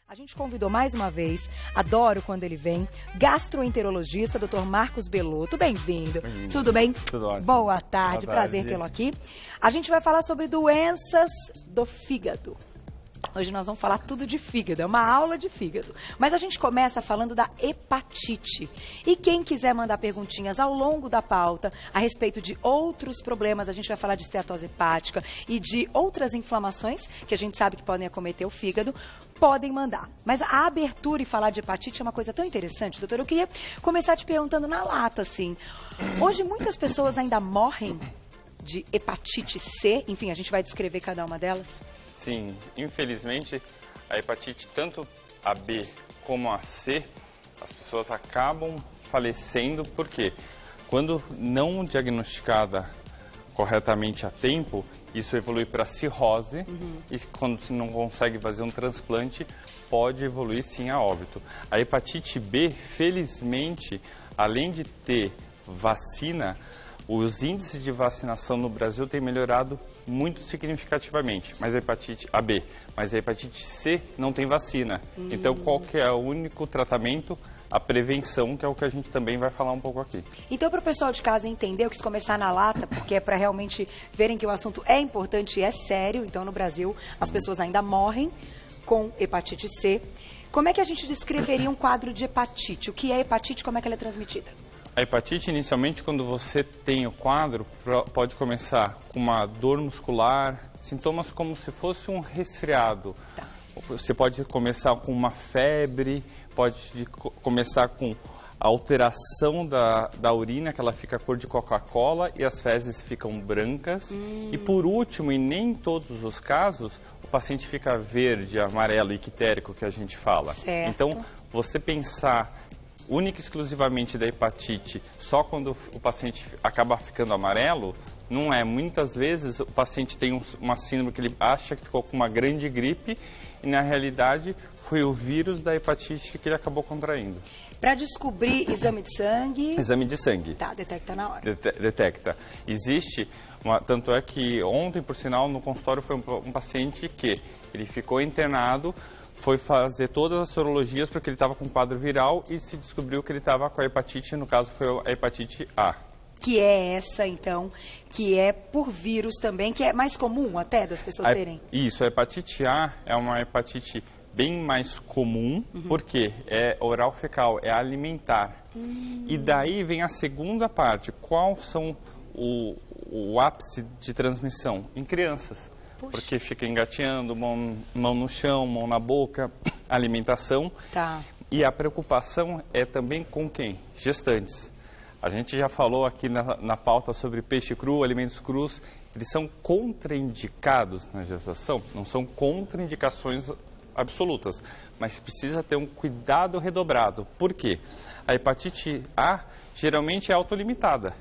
A gente convidou mais uma vez, adoro quando ele vem, gastroenterologista, Dr. Marcos Belotto. Bem-vindo. Tudo bem? Tudo ótimo. Boa tarde, Boa tarde. prazer tê-lo aqui. A gente vai falar sobre doenças do fígado. Hoje nós vamos falar tudo de fígado, é uma aula de fígado. Mas a gente começa falando da hepatite. E quem quiser mandar perguntinhas ao longo da pauta a respeito de outros problemas, a gente vai falar de esteatose hepática e de outras inflamações que a gente sabe que podem acometer o fígado, podem mandar. Mas a abertura e falar de hepatite é uma coisa tão interessante, doutor. Eu queria começar te perguntando na lata, assim. Hoje muitas pessoas ainda morrem de hepatite C, enfim, a gente vai descrever cada uma delas. Sim, infelizmente, a hepatite, tanto a B como a C, as pessoas acabam falecendo porque quando não diagnosticada corretamente a tempo, isso evolui para cirrose e quando se não consegue fazer um transplante, pode evoluir sim a óbito. A hepatite B, felizmente, além de ter vacina, os índices de vacinação no Brasil têm melhorado muito significativamente, mas a hepatite C não tem vacina. Então, qual que é o único tratamento? A prevenção, que é o que a gente também vai falar um pouco aqui. Então, para o pessoal de casa entender, eu quis começar na lata, porque é para realmente verem que o assunto é importante e é sério. Então, no Brasil, as pessoas ainda morrem com hepatite C. Como é que a gente descreveria um quadro de hepatite? O que é hepatite? Como é que ela é transmitida? A hepatite, inicialmente, quando você tem o quadro, pode começar com uma dor muscular, sintomas como se fosse um resfriado. Tá. Você pode começar com uma febre, pode começar com a alteração da urina, que ela fica cor de Coca-Cola e as fezes ficam brancas. E por último, e nem em todos os casos, o paciente fica verde, amarelo, ictérico, que a gente fala. Certo. Então, você pensar única e exclusivamente da hepatite só quando o paciente acaba ficando amarelo, não é. Muitas vezes o paciente tem uma síndrome que ele acha que ficou com uma grande gripe e na realidade foi o vírus da hepatite que ele acabou contraindo. Para descobrir exame de sangue... Exame de sangue. Tá, detecta na hora. Detecta. Existe, tanto é que ontem, por sinal, no consultório foi um paciente que ele ficou internado, foi fazer todas as sorologias porque ele estava com quadro viral e se descobriu que ele estava com a hepatite, no caso foi a hepatite A. Que é essa, então, que é por vírus também, que é mais comum até das pessoas terem? Isso, a hepatite A é uma hepatite bem mais comum, porque é oral fecal, é alimentar. E daí vem a segunda parte, qual são o ápice de transmissão? Em crianças. Puxa. Porque fica engateando, mão no chão, mão na boca, alimentação. Tá. E a preocupação é também com quem? Gestantes. A gente já falou aqui na pauta sobre peixe cru, alimentos crus. Eles são contraindicados na gestação, não são contraindicações absolutas, mas precisa ter um cuidado redobrado. Por quê? A hepatite A geralmente é autolimitada,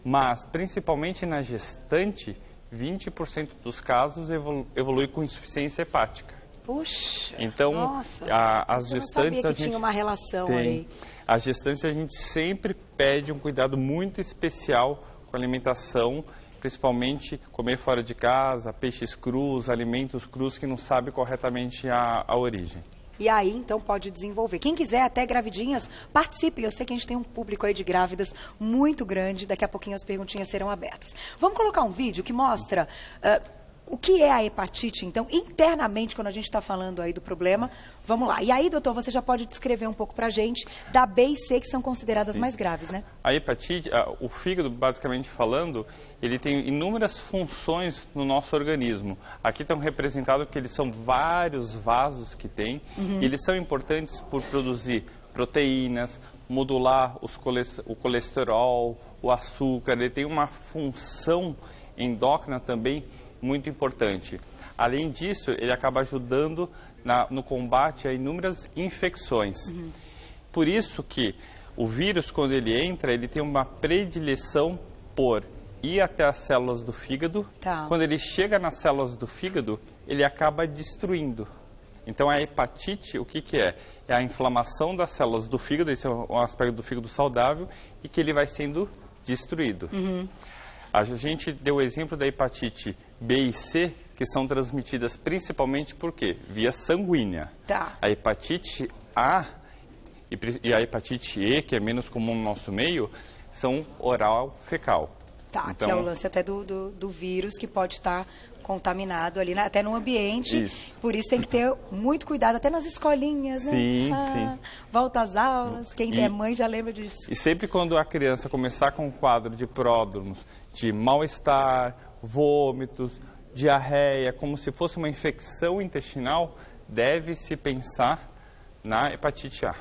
mas principalmente na gestante, 20% dos casos evolui com insuficiência hepática. Puxa, então, nossa, as gestantes eu não sabia que tinha uma relação aí. As gestantes a gente sempre pede um cuidado muito especial com a alimentação, principalmente comer fora de casa, peixes crus, alimentos crus que não sabe corretamente a origem. E aí, então, pode desenvolver. Quem quiser, até gravidinhas, participe. Eu sei que a gente tem um público aí de grávidas muito grande. Daqui a pouquinho as perguntinhas serão abertas. Vamos colocar um vídeo que mostra o que é a hepatite, então, internamente, quando a gente está falando aí do problema. Vamos lá. E aí, doutor, você já pode descrever um pouco pra gente da B e C, que são consideradas mais graves, né? A hepatite, o fígado, basicamente falando, ele tem inúmeras funções no nosso organismo. Aqui estão representados que eles são vários vasos que tem. E eles são importantes por produzir proteínas, modular o colesterol, o açúcar. Ele tem uma função endócrina também muito importante. Além disso, ele acaba ajudando no combate a inúmeras infecções. Por isso que o vírus, quando ele entra, ele tem uma predileção por ir até as células do fígado. Tá. Quando ele chega nas células do fígado, ele acaba destruindo. Então, a hepatite, o que é? É a inflamação das células do fígado, esse é um aspecto do fígado saudável, e que ele vai sendo destruído. A gente deu o exemplo da hepatite B e C, que são transmitidas principalmente por quê? Via sanguínea. Tá. A hepatite A e a hepatite E, que é menos comum no nosso meio, são oral fecal. Tá, então, que é o lance até do vírus que pode estar contaminado ali, até no ambiente. Isso. Por isso tem que ter muito cuidado, até nas escolinhas, né? Sim, sim. Volta às aulas, quem é mãe já lembra disso. E sempre quando a criança começar com um quadro de pródromos, de mal-estar, vômitos, diarreia, como se fosse uma infecção intestinal, deve-se pensar na hepatite A.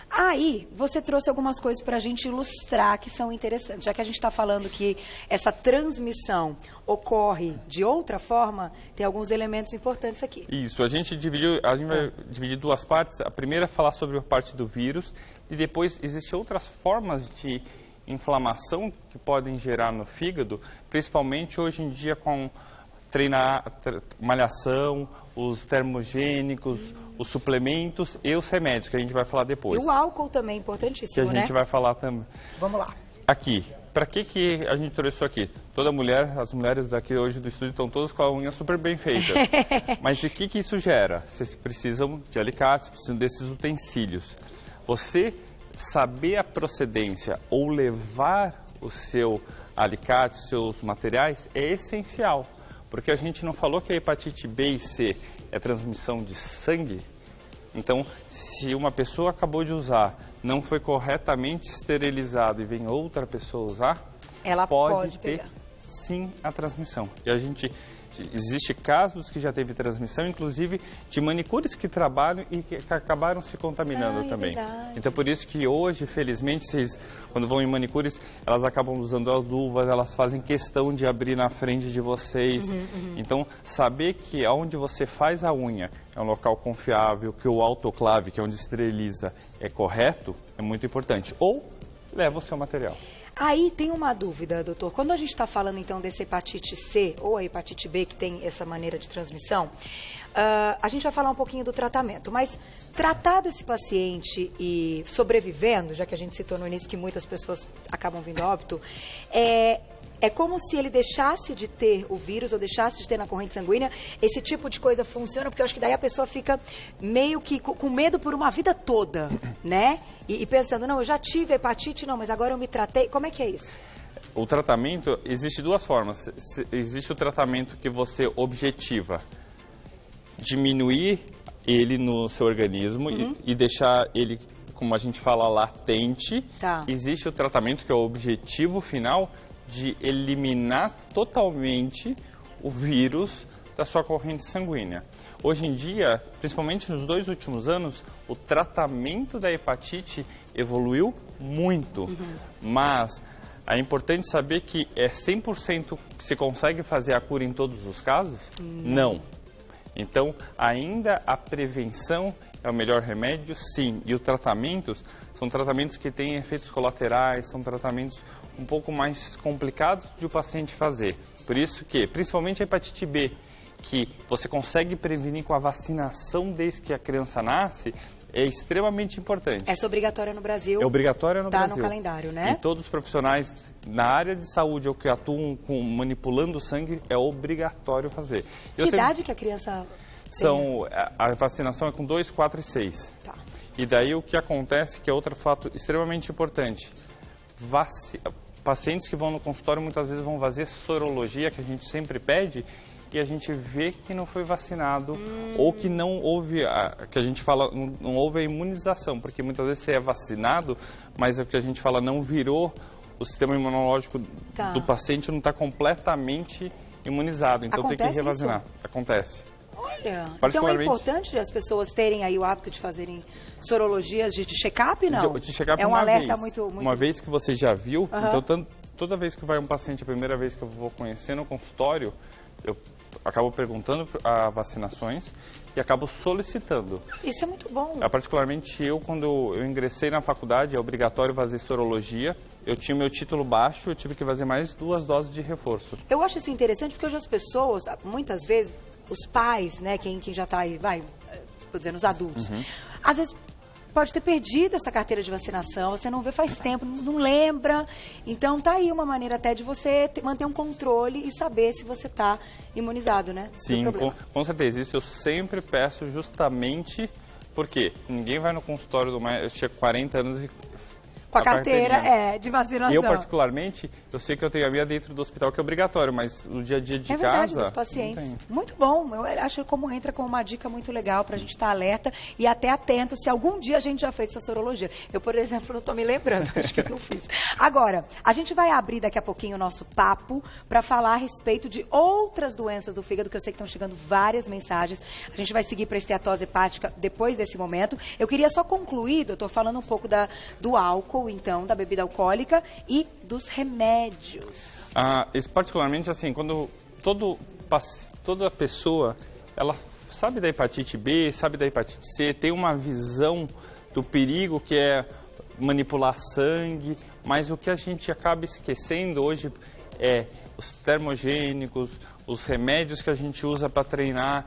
Aí, você trouxe algumas coisas para a gente ilustrar que são interessantes. Já que a gente está falando que essa transmissão ocorre de outra forma, tem alguns elementos importantes aqui. Isso, a gente vai dividir duas partes. A primeira é falar sobre a parte do vírus e depois existem outras formas de inflamação que podem gerar no fígado, principalmente hoje em dia com malhação, os termogênicos, os suplementos e os remédios, que a gente vai falar depois. E o álcool também é importantíssimo, que a gente vai falar também. Vamos lá. Aqui, para que a gente trouxe isso aqui? Toda mulher, as mulheres daqui hoje do estúdio estão todas com a unha super bem feita. Mas o que isso gera? Vocês precisam de alicates, precisam desses utensílios. Você saber a procedência ou levar o seu alicate, os seus materiais, é essencial. Porque a gente não falou que a hepatite B e C é transmissão de sangue. Então, se uma pessoa acabou de usar, não foi corretamente esterilizado e vem outra pessoa usar, ela pode ter pegar. Sim a transmissão. E existe casos que já teve transmissão, inclusive de manicures que trabalham e que acabaram se contaminando também. Verdade. Então, por isso que hoje, felizmente, vocês, quando vão em manicures, elas acabam usando as luvas, elas fazem questão de abrir na frente de vocês. Então, saber que onde você faz a unha é um local confiável, que o autoclave, que é onde esteriliza, é correto, é muito importante. Ou leva o seu material. Aí tem uma dúvida, doutor. Quando a gente está falando, então, dessa hepatite C ou a hepatite B, que tem essa maneira de transmissão, a gente vai falar um pouquinho do tratamento. Mas tratado esse paciente e sobrevivendo, já que a gente citou no início que muitas pessoas acabam vindo a óbito, é como se ele deixasse de ter o vírus ou deixasse de ter na corrente sanguínea. Esse tipo de coisa funciona, porque eu acho que daí a pessoa fica meio que com medo por uma vida toda, né? E pensando, não, eu já tive hepatite, não, mas agora eu me tratei. Como é que é isso? O tratamento, existe duas formas. Existe o tratamento que você objetiva diminuir ele no seu organismo e deixar ele, como a gente fala, latente. Tá. Existe o tratamento que é o objetivo final de eliminar totalmente o vírus da sua corrente sanguínea. Hoje em dia, principalmente nos 2 últimos anos, o tratamento da hepatite evoluiu muito, mas é importante saber que é 100% que se consegue fazer a cura em todos os casos? Não. Então, ainda a prevenção é o melhor remédio? Sim. E os tratamentos são tratamentos que têm efeitos colaterais, são tratamentos um pouco mais complicados de o paciente fazer. Por isso que, principalmente a hepatite B, que você consegue prevenir com a vacinação desde que a criança nasce, é extremamente importante. Essa é obrigatória no Brasil. É obrigatória no Brasil. Está no calendário, né? E todos os profissionais na área de saúde ou que atuam manipulando o sangue, é obrigatório fazer. Que idade que a criança A vacinação é com 2, 4 e 6. Tá. E daí o que acontece, que é outro fato extremamente importante, pacientes que vão no consultório muitas vezes vão fazer sorologia, que a gente sempre pede, e a gente vê que não foi vacinado ou que não houve, que a gente fala, não houve a imunização, porque muitas vezes você é vacinado, mas é o que a gente fala, não virou, o sistema imunológico do paciente não está completamente imunizado, então tem que revacinar. Acontece. Olha, então é importante as pessoas terem aí o hábito de fazerem sorologias de check-up, não? De check-up é um uma alerta vez. Muito... Uma vez que você já viu, então toda vez que vai um paciente, a primeira vez que eu vou conhecer no consultório, eu acabo perguntando a vacinações e acabo solicitando. Isso é muito bom. Particularmente quando eu ingressei na faculdade, é obrigatório fazer sorologia. Eu tinha meu título baixo, eu tive que fazer mais 2 doses de reforço. Eu acho isso interessante porque hoje as pessoas, muitas vezes, os pais, né, quem já está aí, vou dizer, os adultos, às vezes pode ter perdido essa carteira de vacinação, você não vê faz tempo, não lembra. Então tá aí uma maneira até de você manter um controle e saber se você está imunizado, né? Sim, com certeza. Isso eu sempre peço justamente porque ninguém vai no consultório do médico, eu tinha 40 anos e com a carteira de vacinação. Eu, particularmente, eu sei que eu tenho a minha dentro do hospital, que é obrigatório, mas no dia a dia de casa... É verdade, dos pacientes. Muito bom. Eu acho como entra com uma dica muito legal para a gente estar alerta e até atento se algum dia a gente já fez essa sorologia. Eu, por exemplo, não estou me lembrando, acho que eu não fiz. Agora, a gente vai abrir daqui a pouquinho o nosso papo para falar a respeito de outras doenças do fígado, que eu sei que estão chegando várias mensagens. A gente vai seguir para a esteatose hepática depois desse momento. Eu queria só concluir, doutor, falando um pouco do álcool, então, da bebida alcoólica e dos remédios. Particularmente, assim, quando toda pessoa, ela sabe da hepatite B, sabe da hepatite C, tem uma visão do perigo que é manipular sangue, mas o que a gente acaba esquecendo hoje é os termogênicos, os remédios que a gente usa para treinar,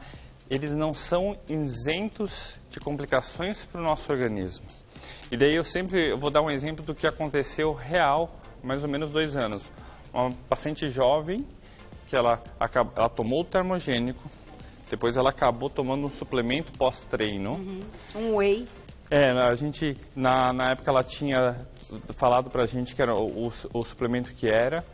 eles não são isentos de complicações para o nosso organismo. E daí eu vou dar um exemplo do que aconteceu real, mais ou menos 2 anos. Uma paciente jovem, que ela tomou o termogênico, depois ela acabou tomando um suplemento pós-treino. Um whey. A gente, na época ela tinha falado pra gente que era o suplemento que era.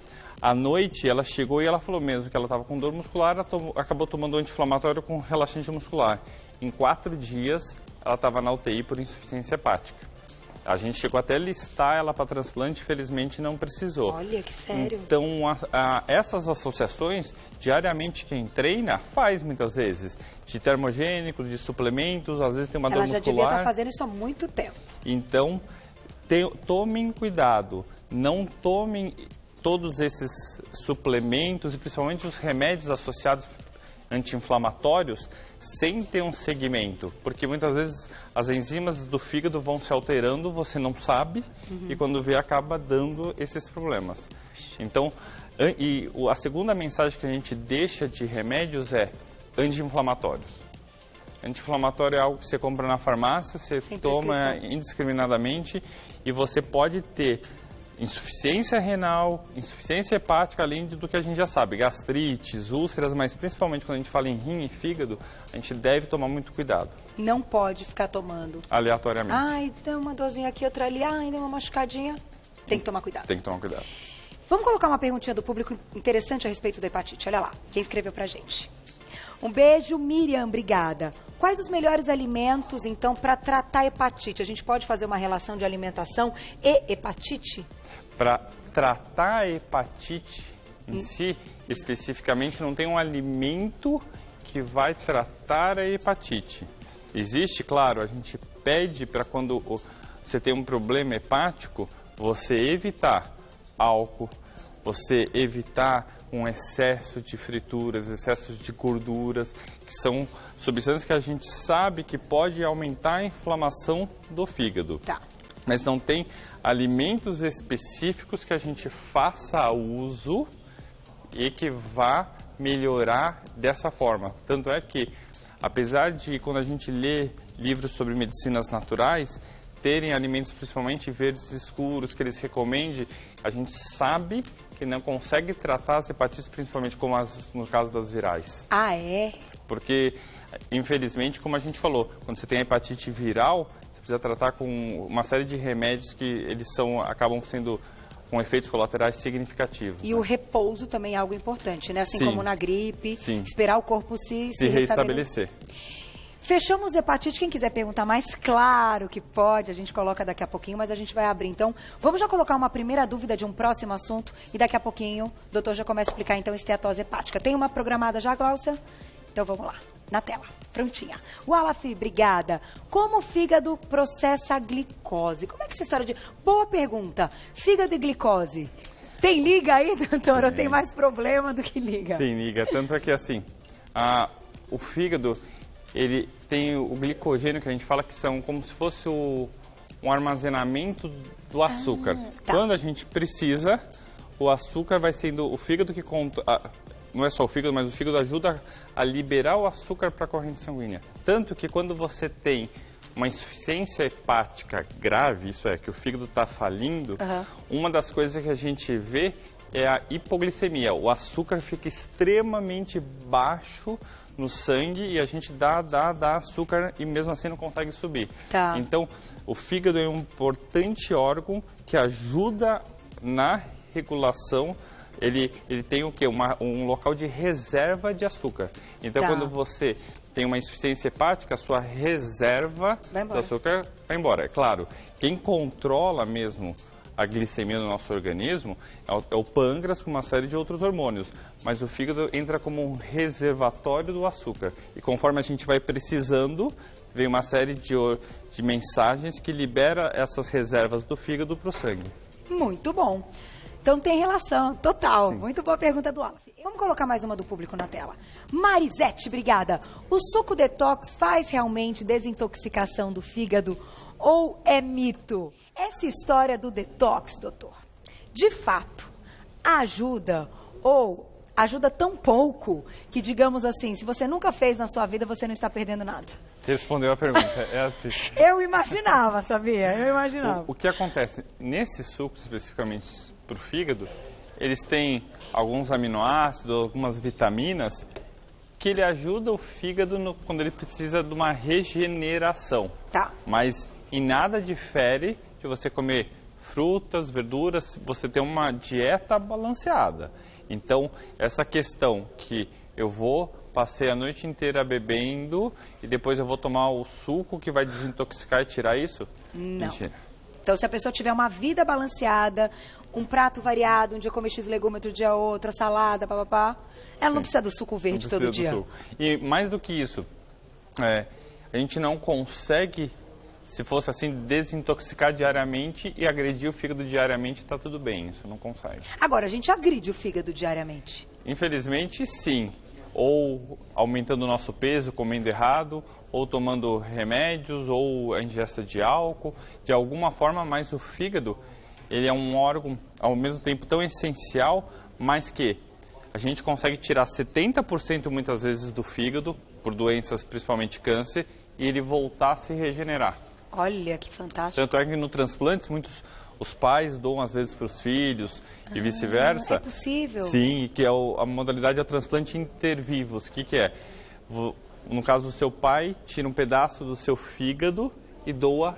À noite ela chegou e ela falou mesmo que ela estava com dor muscular, ela acabou tomando um anti-inflamatório com relaxante muscular. Em 4 dias ela estava na UTI por insuficiência hepática. A gente chegou até a listar ela para transplante, felizmente não precisou. Olha, que sério. Então, essas associações, diariamente quem treina faz muitas vezes. De termogênicos, de suplementos, às vezes tem uma dor muscular. Ela já devia estar fazendo isso há muito tempo. Então, tomem cuidado. Não tomem todos esses suplementos e principalmente os remédios associados anti-inflamatórios sem ter um segmento, porque muitas vezes as enzimas do fígado vão se alterando, você não sabe, e quando vê acaba dando esses problemas. Então, a segunda mensagem que a gente deixa de remédios é anti-inflamatórios. Anti-inflamatório é algo que você compra na farmácia, você toma indiscriminadamente e você pode ter insuficiência renal, insuficiência hepática, além do que a gente já sabe, gastrites, úlceras, mas principalmente quando a gente fala em rim e fígado, a gente deve tomar muito cuidado. Não pode ficar tomando aleatoriamente. Ai, deu uma dorzinha aqui, outra ali, ai, deu uma machucadinha. Tem que tomar cuidado. Tem que tomar cuidado. Vamos colocar uma perguntinha do público interessante a respeito da hepatite. Olha lá, quem escreveu pra gente. Um beijo, Miriam, obrigada. Quais os melhores alimentos, então, para tratar hepatite? A gente pode fazer uma relação de alimentação e hepatite? Para tratar a hepatite em si, especificamente, não tem um alimento que vai tratar a hepatite. Existe, claro, a gente pede para quando você tem um problema hepático, você evitar álcool, você evitar um excesso de frituras, excessos de gorduras, que são substâncias que a gente sabe que pode aumentar a inflamação do fígado. Tá. Mas não tem alimentos específicos que a gente faça uso e que vá melhorar dessa forma. Tanto é que, apesar de, quando a gente lê livros sobre medicinas naturais, terem alimentos principalmente verdes escuros que eles recomendem, a gente sabe que não consegue tratar as hepatites, principalmente como no caso das virais. Ah, é? Porque, infelizmente, como a gente falou, quando você tem a hepatite viral, você precisa tratar com uma série de remédios que eles acabam sendo com efeitos colaterais significativos. E o repouso também é algo importante, né? Assim como na gripe, esperar o corpo se restabelecer. Fechamos hepatite. Quem quiser perguntar mais, claro que pode. A gente coloca daqui a pouquinho, mas a gente vai abrir. Então, vamos já colocar uma primeira dúvida de um próximo assunto e daqui a pouquinho o doutor já começa a explicar, então, esteatose hepática. Tem uma programada já, Glaucia? Então, vamos lá. Na tela. Prontinha. Wallace, obrigada. Como o fígado processa a glicose? Como é que essa história de... Boa pergunta. Fígado e glicose. Tem liga aí, doutor? Ou tem mais problema do que liga? Tem liga. Tanto é que, assim, o fígado... ele tem o glicogênio, que a gente fala que são como se fosse um armazenamento do açúcar. Tá. Quando a gente precisa, o açúcar vai sendo o fígado que não é só o fígado, mas o fígado ajuda a liberar o açúcar para a corrente sanguínea. Tanto que quando você tem uma insuficiência hepática grave, isso é, que o fígado está falindo, uma das coisas que a gente vê é a hipoglicemia. O açúcar fica extremamente baixo no sangue e a gente dá açúcar e mesmo assim não consegue subir. Tá. Então, o fígado é um importante órgão que ajuda na regulação. Ele tem o quê? Um local de reserva de açúcar. Então, quando você tem uma insuficiência hepática, a sua reserva do açúcar vai embora. É claro, quem controla mesmo a glicemia no nosso organismo é o pâncreas com uma série de outros hormônios, mas o fígado entra como um reservatório do açúcar. E conforme a gente vai precisando, vem uma série de mensagens que libera essas reservas do fígado para o sangue. Muito bom. Então tem relação, total. Sim. Muito boa pergunta do Alf. Vamos colocar mais uma do público na tela. Marisete, obrigada. O suco detox faz realmente desintoxicação do fígado ou é mito? Essa história do detox, doutor, de fato, ajuda ou ajuda tão pouco que, digamos assim, se você nunca fez na sua vida, você não está perdendo nada? Respondeu a pergunta, é assim. Eu imaginava, sabia? Eu imaginava. O que acontece? Nesses sucos, especificamente para o fígado, eles têm alguns aminoácidos, algumas vitaminas, que ele ajuda o fígado quando ele precisa de uma regeneração. Tá. Mas em nada difere de você comer frutas, verduras, você ter uma dieta balanceada. Então, essa questão que passei a noite inteira bebendo e depois eu vou tomar o suco que vai desintoxicar e tirar isso? Não. Mentira. Então, se a pessoa tiver uma vida balanceada, um prato variado, um dia come X legume, outro dia outro, salada, papapá, ela não precisa do suco verde todo dia. E mais do que isso, a gente não consegue, se fosse assim, desintoxicar diariamente e agredir o fígado diariamente, está tudo bem, isso não consegue. Agora, a gente agride o fígado diariamente? Infelizmente, sim. Ou aumentando o nosso peso, comendo errado, ou tomando remédios, ou a ingesta de álcool, de alguma forma, mas o fígado, ele é um órgão, ao mesmo tempo, tão essencial, mas que a gente consegue tirar 70% muitas vezes do fígado, por doenças, principalmente câncer, e ele voltar a se regenerar. Olha, que fantástico. Tanto é que no transplante, os pais doam às vezes para os filhos e vice-versa. É possível? Sim, que é a modalidade é transplante intervivos. O que é? No caso do seu pai, tira um pedaço do seu fígado e doa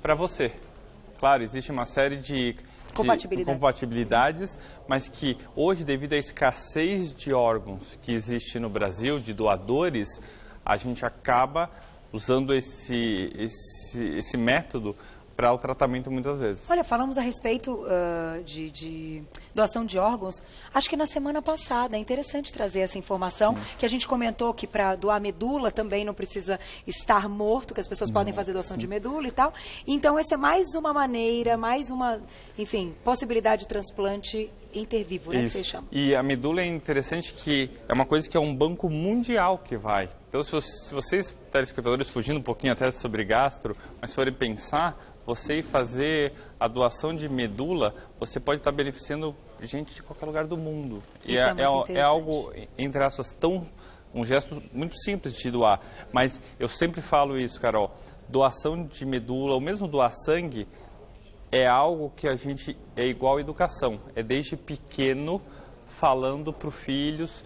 para você. Claro, existe uma série de compatibilidades, mas que hoje, devido à escassez de órgãos que existe no Brasil, de doadores, a gente acaba usando esse método para o tratamento muitas vezes. Olha, falamos a respeito de doação de órgãos, acho que na semana passada. É interessante trazer essa informação, que a gente comentou que para doar medula também não precisa estar morto, que as pessoas podem fazer doação de medula e tal. Então, essa é mais uma maneira, mais uma, enfim, possibilidade de transplante intervivo, né, que vocês chamam. E a medula é interessante que é uma coisa que é um banco mundial que vai. Então, se vocês, telespectadores, fugindo um pouquinho até sobre gastro, mas forem pensar, você ir fazer a doação de medula, você pode estar beneficiando gente de qualquer lugar do mundo. E é algo, entre aspas, um gesto muito simples de doar. Mas eu sempre falo isso, Carol, doação de medula, ou mesmo doar sangue, é algo que a gente é igual à educação. É desde pequeno falando para os filhos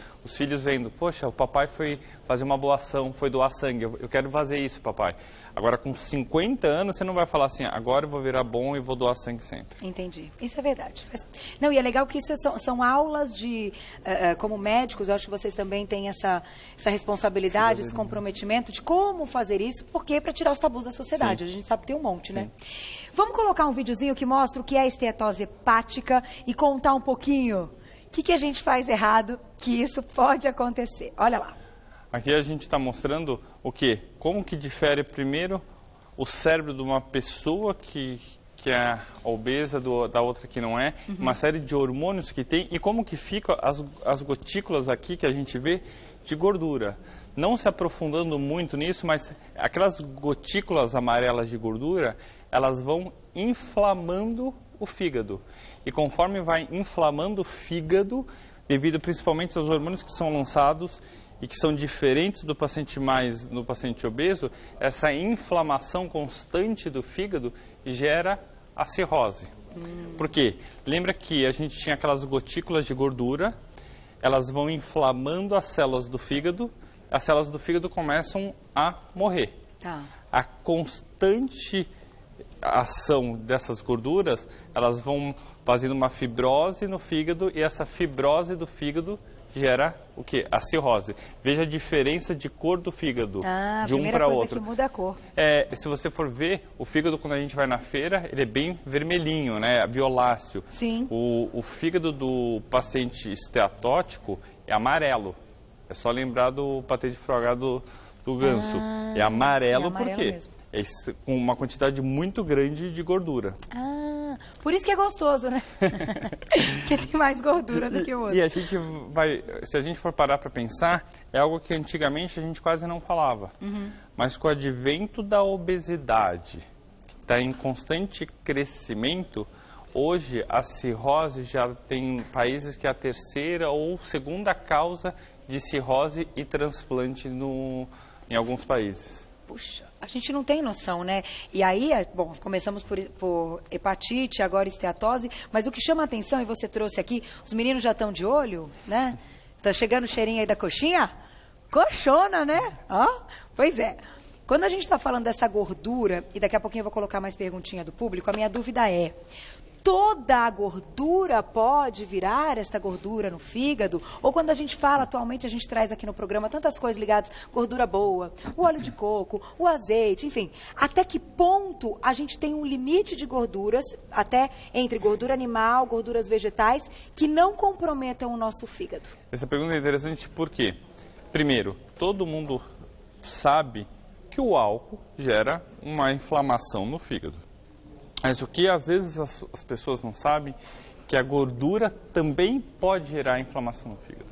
vendo, poxa, o papai foi fazer uma boa ação, foi doar sangue, eu quero fazer isso, papai. Agora, com 50 anos, você não vai falar assim, agora eu vou virar bom e vou doar sangue sempre. Entendi. Isso é verdade. Não, e é legal que isso são aulas de, como médicos, eu acho que vocês também têm essa responsabilidade, esse comprometimento de como fazer isso, porque para tirar os tabus da sociedade. Sim. A gente sabe que tem um monte, né? Vamos colocar um videozinho que mostra o que é a esteatose hepática e contar um pouquinho o que a gente faz errado, que isso pode acontecer. Olha lá. Aqui a gente está mostrando o quê? Como que difere primeiro o cérebro de uma pessoa que é obesa da outra que não é, uma série de hormônios que tem e como que ficam as gotículas aqui que a gente vê de gordura. Não se aprofundando muito nisso, mas aquelas gotículas amarelas de gordura, elas vão inflamando o fígado. E conforme vai inflamando o fígado, devido principalmente aos hormônios que são lançados e que são diferentes do paciente no paciente obeso, essa inflamação constante do fígado gera a cirrose. Por quê? Lembra que a gente tinha aquelas gotículas de gordura, elas vão inflamando as células do fígado começam a morrer. Tá. A constante ação dessas gorduras, elas vão fazendo uma fibrose no fígado e essa fibrose do fígado gera o quê? A cirrose. Veja a diferença de cor do fígado de um para outro. Que muda a cor. Se você for ver, o fígado quando a gente vai na feira, ele é bem vermelhinho, né? Violáceo. Sim. O fígado do paciente esteatótico é amarelo. É só lembrar do patê de frogado do ganso. É amarelo por quê? Mesmo. É com uma quantidade muito grande de gordura. Por isso que é gostoso, né? Porque tem mais gordura do que o outro. E a gente se a gente for parar para pensar, é algo que antigamente a gente quase não falava. Mas com o advento da obesidade, que está em constante crescimento, hoje a cirrose já tem países que é a terceira ou segunda causa de cirrose e transplante em alguns países. Puxa, a gente não tem noção, né? E aí, bom, começamos por hepatite, agora esteatose, mas o que chama a atenção, e você trouxe aqui, os meninos já estão de olho, né? Tá chegando o cheirinho aí da coxinha? Coxona, né? Pois é. Quando a gente está falando dessa gordura, e daqui a pouquinho eu vou colocar mais perguntinha do público, a minha dúvida é: toda a gordura pode virar esta gordura no fígado? Ou quando a gente fala, atualmente a gente traz aqui no programa tantas coisas ligadas, gordura boa, o óleo de coco, o azeite, enfim. Até que ponto a gente tem um limite de gorduras, até entre gordura animal, gorduras vegetais, que não comprometam o nosso fígado? Essa pergunta é interessante porque, primeiro, todo mundo sabe que o álcool gera uma inflamação no fígado. Mas o que às vezes as pessoas não sabem, que a gordura também pode gerar inflamação no fígado.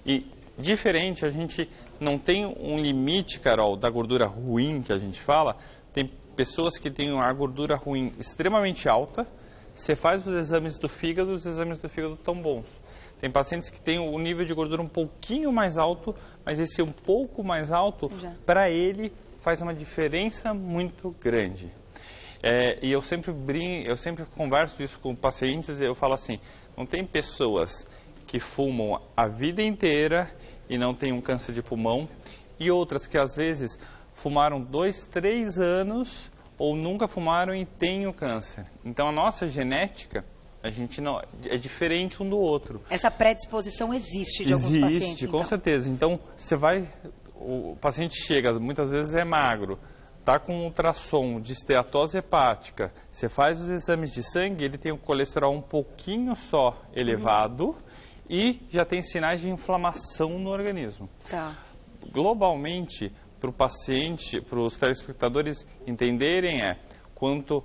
E diferente, a gente não tem um limite, Carol, da gordura ruim que a gente fala. Tem pessoas que têm a gordura ruim extremamente alta, você faz os exames do fígado, os exames do fígado estão bons. Tem pacientes que têm o nível de gordura um pouquinho mais alto, mas esse um pouco mais alto, para ele, faz uma diferença muito grande. E eu sempre converso isso com pacientes e eu falo assim, não tem pessoas que fumam a vida inteira e não têm um câncer de pulmão, e outras que às vezes fumaram 2, 3 anos ou nunca fumaram e têm o câncer. Então a nossa genética, a gente não é diferente um do outro. Essa predisposição existe de alguns pacientes? Existe, com certeza. Então o paciente chega, muitas vezes é magro, está com ultrassom de esteatose hepática, você faz os exames de sangue, ele tem o colesterol um pouquinho só elevado e já tem sinais de inflamação no organismo. Tá. Globalmente, para o paciente, para os telespectadores entenderem, quanto,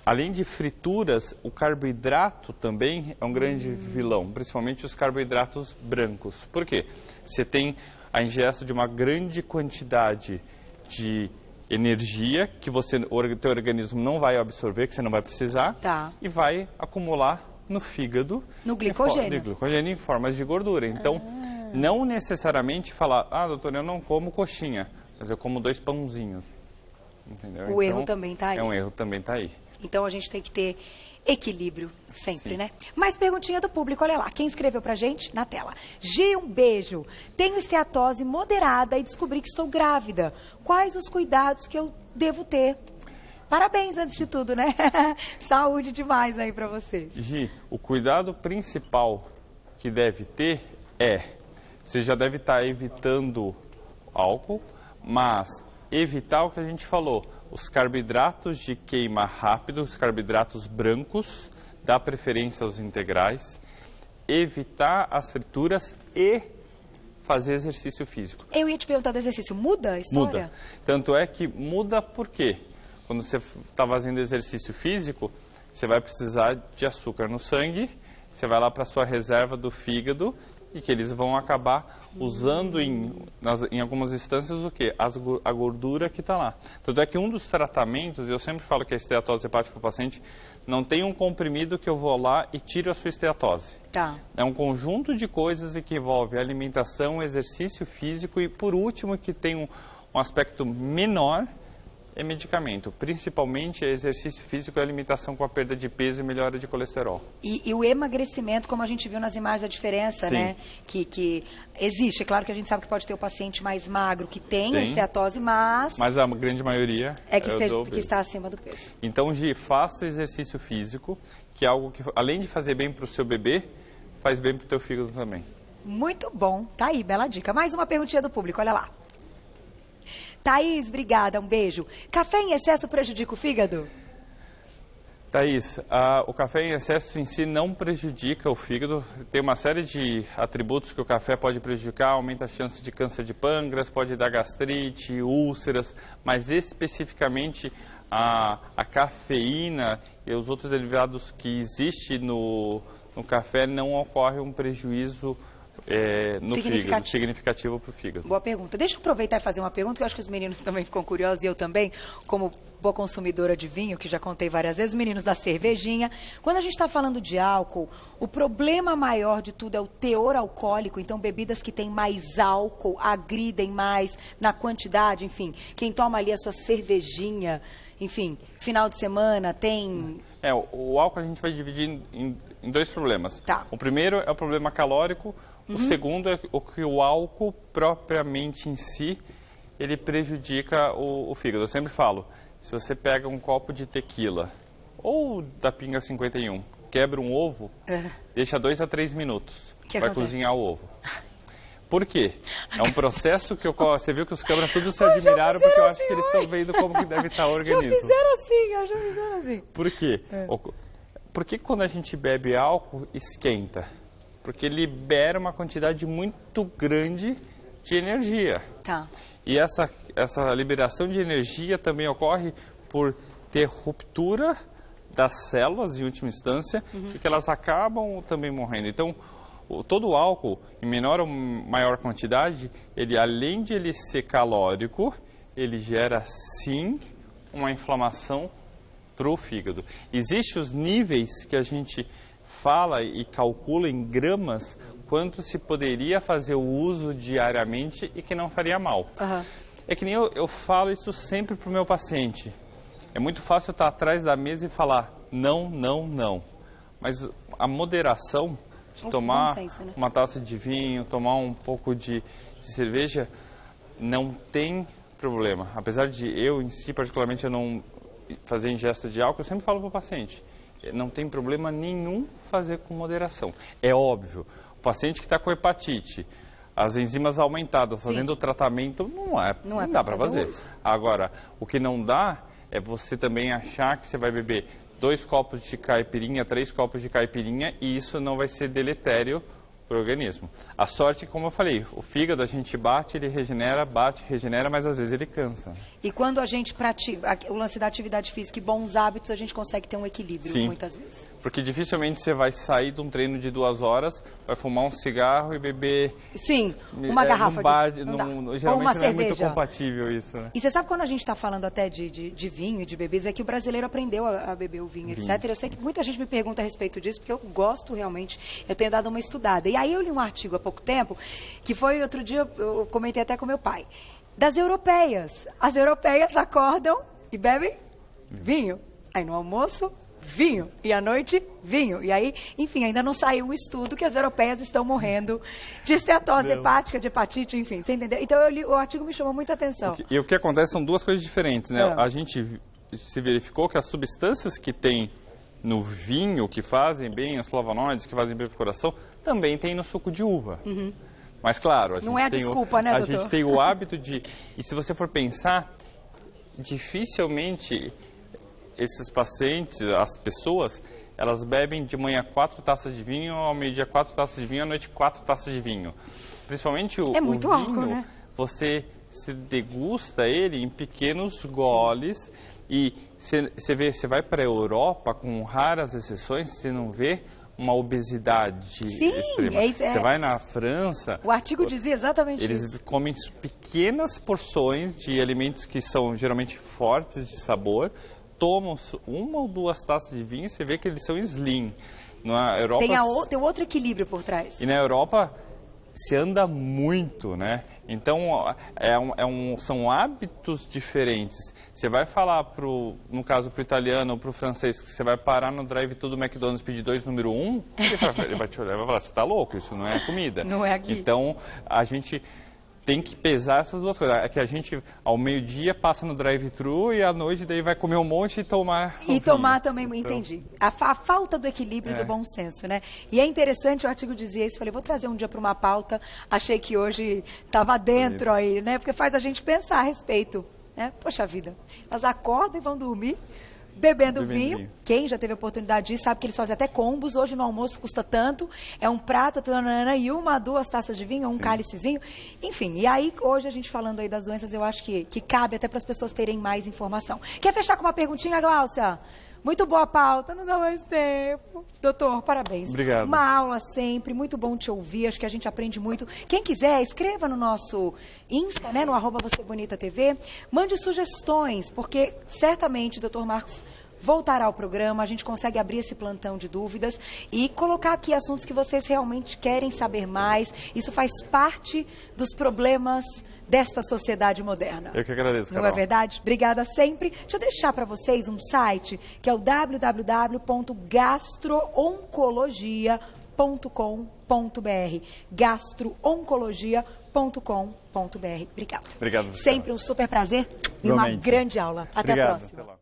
além de frituras, o carboidrato também é um grande vilão, principalmente os carboidratos brancos. Por quê? Você tem a ingesta de uma grande quantidade de energia que o teu organismo não vai absorver, que você não vai precisar, e vai acumular no fígado. No glicogênio. No glicogênio em formas de gordura. Então, não necessariamente falar, doutor, eu não como coxinha, mas eu como 2 pãozinhos. Entendeu? O erro também está aí. Um erro também está aí. Então, a gente tem que ter equilíbrio sempre, né? Mais perguntinha do público, olha lá, quem escreveu pra gente na tela. Gi, um beijo. Tenho esteatose moderada e descobri que estou grávida. Quais os cuidados que eu devo ter? Parabéns, antes de tudo, né? Saúde demais aí pra vocês. Gi, o cuidado principal que deve ter você já deve estar evitando álcool, mas evitar o que a gente falou, os carboidratos de queima rápido, os carboidratos brancos, dá preferência aos integrais, evitar as frituras e fazer exercício físico. Eu ia te perguntar do exercício, muda a história? Muda. Tanto é que muda por quê? Quando você está fazendo exercício físico, você vai precisar de açúcar no sangue, você vai lá para a sua reserva do fígado e que eles vão acabar usando em algumas instâncias o quê? A gordura que está lá. Tanto é que um dos tratamentos, eu sempre falo que a esteatose hepática para o paciente, não tem um comprimido que eu vou lá e tiro a sua esteatose. Tá. É um conjunto de coisas que envolve alimentação, exercício físico e, por último, que tem um aspecto menor, é medicamento. Principalmente exercício físico e alimentação com a perda de peso e melhora de colesterol. E o emagrecimento, como a gente viu nas imagens, a diferença, Sim. né? Que existe. É claro que a gente sabe que pode ter o paciente mais magro que tem a esteatose, mas a grande maioria que está acima do peso. Então, Gi, faça exercício físico, que é algo que, além de fazer bem para o seu bebê, faz bem para o teu fígado também. Muito bom. Tá aí, bela dica. Mais uma perguntinha do público, olha lá. Thaís, obrigada, um beijo. Café em excesso prejudica o fígado? Thaís, o café em excesso em si não prejudica o fígado. Tem uma série de atributos que o café pode prejudicar, aumenta a chance de câncer de pâncreas, pode dar gastrite, úlceras, mas especificamente a cafeína e os outros derivados que existem no café não ocorre um prejuízo no fígado, significativo para o fígado. Boa pergunta. Deixa eu aproveitar e fazer uma pergunta, que eu acho que os meninos também ficam curiosos, e eu também, como boa consumidora de vinho, que já contei várias vezes, os meninos da cervejinha. Quando a gente está falando de álcool, o problema maior de tudo é o teor alcoólico, então bebidas que têm mais álcool agridem mais na quantidade, enfim. Quem toma ali a sua cervejinha, enfim, final de semana tem... O álcool a gente vai dividir em dois problemas. Tá. O primeiro é o problema calórico, o segundo é que o álcool propriamente em si, ele prejudica o fígado. Eu sempre falo, se você pega um copo de tequila ou da Pinga 51, quebra um ovo, deixa 2 a 3 minutos, vai cozinhar o ovo. Por quê? É um processo que você viu que os câmeras todos se admiraram porque eu acho que eles estão vendo como que deve estar o organismo. Já fizeram assim. Por quê? Porque quando a gente bebe álcool, esquenta? Porque libera uma quantidade muito grande de energia. Tá. E essa liberação de energia também ocorre por ter ruptura das células, em última instância, e que elas acabam também morrendo. Então, todo o álcool, em menor ou maior quantidade, ele, além de ele ser calórico, ele gera, sim, uma inflamação para o fígado. Existem os níveis que a gente fala e calcula em gramas quanto se poderia fazer o uso diariamente e que não faria mal. É que nem eu falo isso sempre para o meu paciente. É muito fácil eu estar atrás da mesa e falar não, não, não. Mas a moderação de tomar uma taça de vinho, tomar um pouco de cerveja, não tem problema. Apesar de eu, em si, particularmente, eu não fazer ingesta de álcool, eu sempre falo para o paciente, não tem problema nenhum fazer com moderação. É óbvio, o paciente que está com hepatite, as enzimas aumentadas, fazendo o tratamento, não dá para fazer. Agora, o que não dá é você também achar que você vai beber 2 copos de caipirinha, 3 copos de caipirinha, e isso não vai ser deletério para o organismo. A sorte, como eu falei, o fígado a gente bate, regenera, mas às vezes ele cansa. E quando a gente pratica o lance da atividade física e bons hábitos, a gente consegue ter um equilíbrio, muitas vezes. Porque dificilmente você vai sair de um treino de 2 horas, vai fumar um cigarro e beber... Sim, uma garrafa geralmente não é muito compatível isso, né? E você sabe, quando a gente está falando até de vinho, de bebidas, é que o brasileiro aprendeu a beber o vinho, etc. Eu sei que muita gente me pergunta a respeito disso, porque eu gosto realmente, eu tenho dado uma estudada. E aí eu li um artigo há pouco tempo, que foi outro dia, eu comentei até com meu pai, das europeias. As europeias acordam e bebem vinho. Aí no almoço, vinho. E à noite, vinho. E aí, enfim, ainda não saiu o estudo que as europeias estão morrendo de esteatose hepática, de hepatite, enfim, você entendeu? Então o artigo me chamou muita atenção. E o que acontece são 2 coisas diferentes, né? A gente se verificou que as substâncias que tem no vinho, que fazem bem, os flavonoides, que fazem bem para o coração, também tem no suco de uva. Mas claro, a gente não é a desculpa, né, doutor? A gente tem o hábito de... E se você for pensar, dificilmente esses pacientes, as pessoas, elas bebem de manhã 4 taças de vinho, ao meio-dia 4 taças de vinho, à noite 4 taças de vinho. Principalmente o vinho, álcool, né? Você se degusta ele em pequenos goles e você vai para a Europa, com raras exceções, você não vê uma obesidade extrema. Você vai na França... O artigo dizia exatamente isso. Eles comem pequenas porções de alimentos que são geralmente fortes de sabor, tomam 1 ou 2 taças de vinho e você vê que eles são slim. Na Europa, tem outro equilíbrio por trás. E na Europa se anda muito, né? Então, são hábitos diferentes. Você vai falar, no caso, para o italiano ou para o francês, que você vai parar no drive-thru do McDonald's e pedir 2 número 1, ele vai te olhar e vai falar, você está louco, isso não é comida. Não é aqui. Então, a gente tem que pesar essas duas coisas. É que a gente, ao meio-dia, passa no drive-thru e à noite daí vai comer um monte e tomar E tomar também, então... entendi. A falta do equilíbrio e do bom senso, né? E é interessante, o artigo dizia isso, falei, vou trazer um dia para uma pauta, achei que hoje estava dentro aí, né? Porque faz a gente pensar a respeito, né? Poxa vida, elas acordam e vão dormir bebendo vinho. Quem já teve a oportunidade disso sabe que eles fazem até combos. Hoje no almoço custa tanto, é um prato e 1 a 2 taças de vinho, um cálicezinho. Enfim, e aí hoje a gente falando aí das doenças, eu acho que cabe até para as pessoas terem mais informação. Quer fechar com uma perguntinha, Gláucia? Muito boa a pauta, não dá mais tempo. Doutor, parabéns. Obrigado. Uma aula sempre, muito bom te ouvir, acho que a gente aprende muito. Quem quiser, escreva no nosso Insta, né, no @vocêbonitatv. Mande sugestões, porque certamente, doutor Marcos voltará ao programa, a gente consegue abrir esse plantão de dúvidas e colocar aqui assuntos que vocês realmente querem saber mais. Isso faz parte dos problemas desta sociedade moderna. Eu que agradeço, Carol. Não é verdade? Obrigada sempre. Deixa eu deixar para vocês um site que é o www.gastrooncologia.com.br gastrooncologia.com.br. Obrigada. Obrigado. Sempre um super prazer e uma grande aula. Até a próxima.